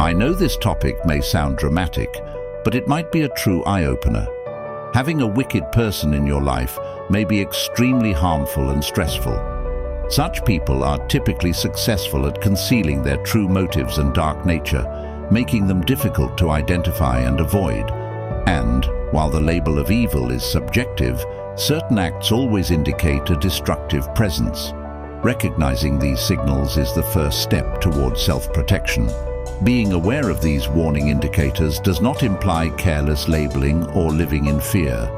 I know this topic may sound dramatic, but it might be a true eye-opener. Having a wicked person in your life may be extremely harmful and stressful. Such people are typically successful at concealing their true motives and dark nature, making them difficult to identify and avoid. And, while the label of evil is subjective, certain acts always indicate a destructive presence. Recognizing these signals is the first step toward self-protection. Being aware of these warning indicators does not imply careless labeling or living in fear.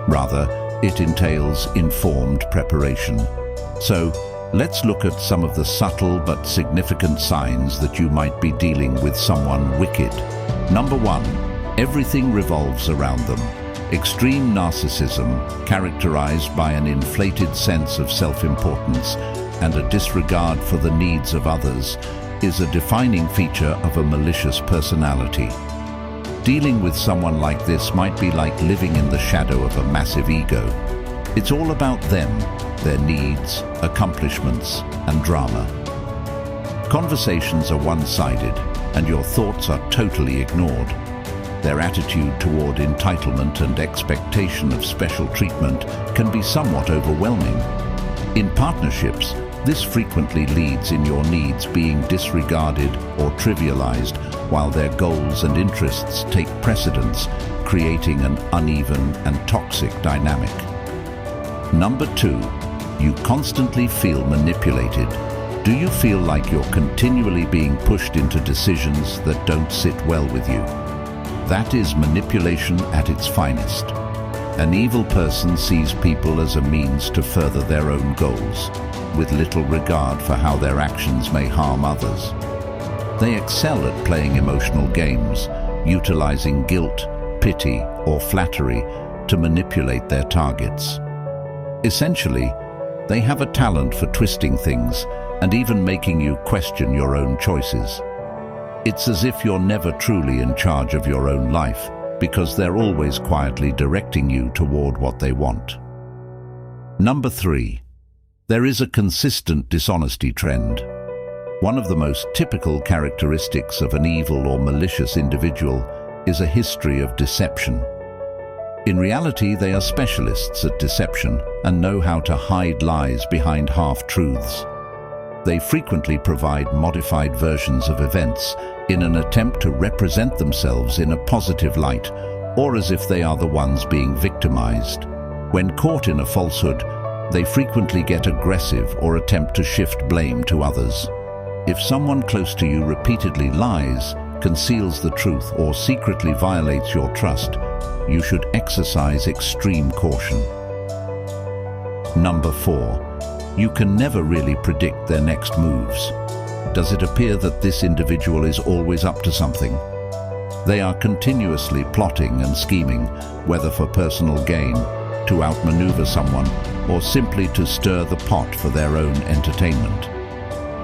Rather, it entails informed preparation. So, let's look at some of the subtle but significant signs that you might be dealing with someone wicked. Number 1. Everything revolves around them. Extreme narcissism, characterized by an inflated sense of self-importance and a disregard for the needs of others, is a defining feature of a malicious personality. Dealing with someone like this might be like living in the shadow of a massive ego. It's all about them, their needs, accomplishments, and drama. Conversations are one-sided, and your thoughts are totally ignored. Their attitude toward entitlement and expectation of special treatment can be somewhat overwhelming. In partnerships, this frequently leads in your needs being disregarded or trivialized, while their goals and interests take precedence, creating an uneven and toxic dynamic. Number 2. You constantly feel manipulated. Do you feel like you're continually being pushed into decisions that don't sit well with you? That is manipulation at its finest. An evil person sees people as a means to further their own goals, with little regard for how their actions may harm others. They excel at playing emotional games, utilizing guilt, pity, or flattery to manipulate their targets. Essentially, they have a talent for twisting things and even making you question your own choices. It's as if you're never truly in charge of your own life, because they're always quietly directing you toward what they want. Number 3. There is a consistent dishonesty trend. One of the most typical characteristics of an evil or malicious individual is a history of deception. In reality, they are specialists at deception and know how to hide lies behind half-truths. They frequently provide modified versions of events in an attempt to represent themselves in a positive light, or as if they are the ones being victimized. When caught in a falsehood, they frequently get aggressive or attempt to shift blame to others. If someone close to you repeatedly lies, conceals the truth, or secretly violates your trust, you should exercise extreme caution. Number 4. You can never really predict their next moves. Does it appear that this individual is always up to something? They are continuously plotting and scheming, whether for personal gain, to outmaneuver someone, or simply to stir the pot for their own entertainment.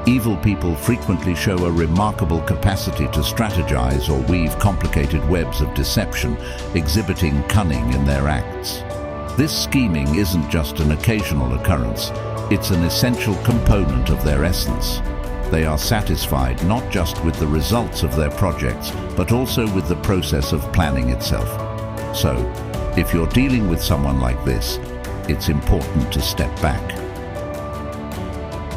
Evil people frequently show a remarkable capacity to strategize or weave complicated webs of deception, exhibiting cunning in their acts. This scheming isn't just an occasional occurrence, it's an essential component of their essence. They are satisfied not just with the results of their projects, but also with the process of planning itself. So, if you're dealing with someone like this, it's important to step back.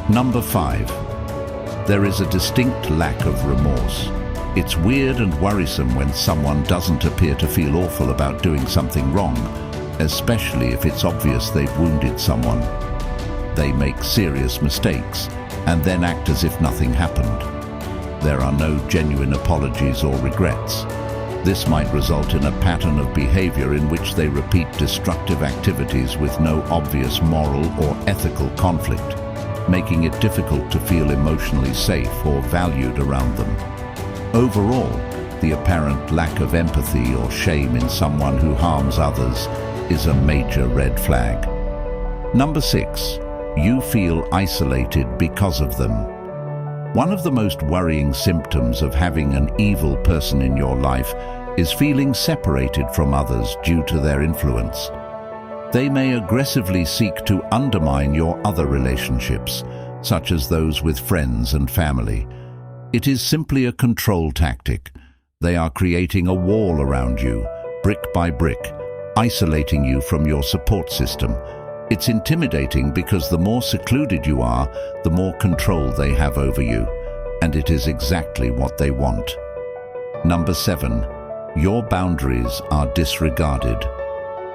Number 5. There is a distinct lack of remorse. It's weird and worrisome when someone doesn't appear to feel awful about doing something wrong, especially if it's obvious they've wounded someone. They make serious mistakes and then act as if nothing happened. There are no genuine apologies or regrets. This might result in a pattern of behavior in which they repeat destructive activities with no obvious moral or ethical conflict, making it difficult to feel emotionally safe or valued around them. Overall, the apparent lack of empathy or shame in someone who harms others is a major red flag. Number 6. You feel isolated because of them. One of the most worrying symptoms of having an evil person in your life is feeling separated from others due to their influence. They may aggressively seek to undermine your other relationships, such as those with friends and family. It is simply a control tactic. They are creating a wall around you, brick by brick, isolating you from your support system. It's intimidating because the more secluded you are, the more control they have over you. And it is exactly what they want. Number 7. Your boundaries are disregarded.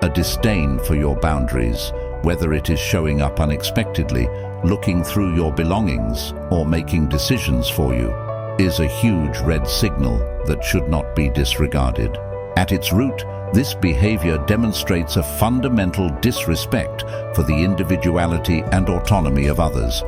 A disdain for your boundaries, whether it is showing up unexpectedly, looking through your belongings, or making decisions for you, is a huge red signal that should not be disregarded. At its root, this behavior demonstrates a fundamental disrespect for the individuality and autonomy of others.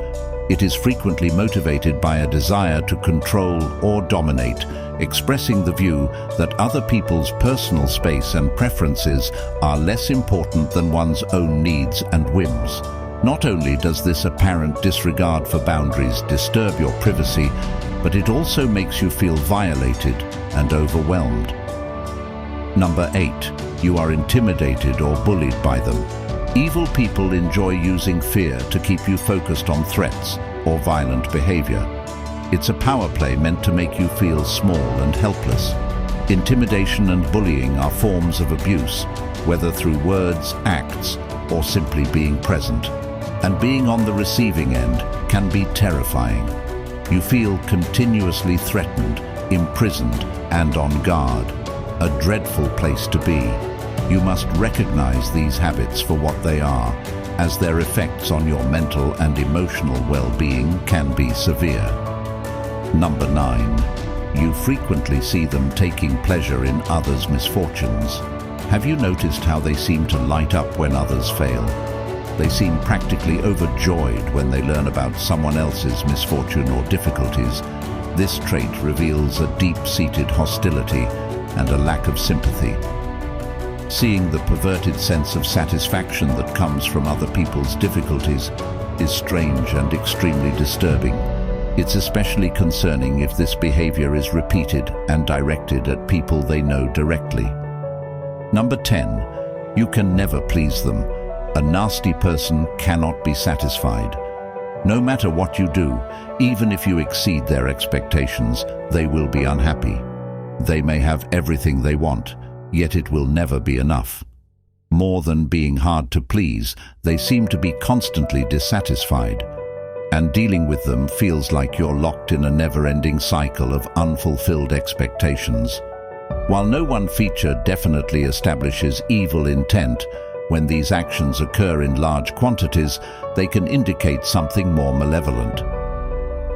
It is frequently motivated by a desire to control or dominate, expressing the view that other people's personal space and preferences are less important than one's own needs and whims. Not only does this apparent disregard for boundaries disturb your privacy, but it also makes you feel violated and overwhelmed. Number 8. You are intimidated or bullied by them. Evil people enjoy using fear to keep you focused on threats or violent behavior. It's a power play meant to make you feel small and helpless. Intimidation and bullying are forms of abuse, whether through words, acts, or simply being present. And being on the receiving end can be terrifying. You feel continuously threatened, imprisoned, and on guard. A dreadful place to be. You must recognize these habits for what they are, as their effects on your mental and emotional well-being can be severe. Number 9. You frequently see them taking pleasure in others' misfortunes. Have you noticed how they seem to light up when others fail? They seem practically overjoyed when they learn about someone else's misfortune or difficulties. This trait reveals a deep-seated hostility and a lack of sympathy. Seeing the perverted sense of satisfaction that comes from other people's difficulties is strange and extremely disturbing. It's especially concerning if this behavior is repeated and directed at people they know directly. Number 10. You can never please them. A nasty person cannot be satisfied. No matter what you do, even if you exceed their expectations, they will be unhappy. They may have everything they want, yet it will never be enough. More than being hard to please, they seem to be constantly dissatisfied. And dealing with them feels like you're locked in a never-ending cycle of unfulfilled expectations. While no one feature definitely establishes evil intent, when these actions occur in large quantities, they can indicate something more malevolent.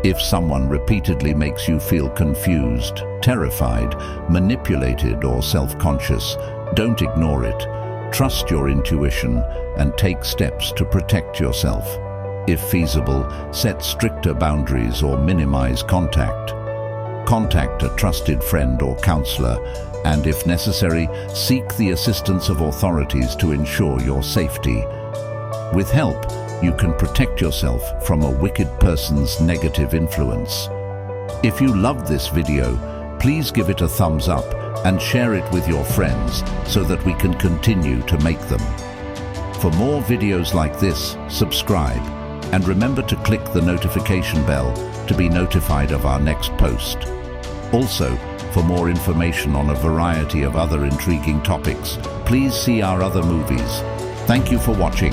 If someone repeatedly makes you feel confused, terrified, manipulated, or self-conscious, don't ignore it. Trust your intuition and take steps to protect yourself. If feasible, set stricter boundaries or minimize contact. Contact a trusted friend or counselor, and if necessary, seek the assistance of authorities to ensure your safety. With help, you can protect yourself from a wicked person's negative influence. If you loved this video, please give it a thumbs up and share it with your friends so that we can continue to make them. For more videos like this, subscribe, and remember to click the notification bell to be notified of our next post. Also, for more information on a variety of other intriguing topics, please see our other movies. Thank you for watching.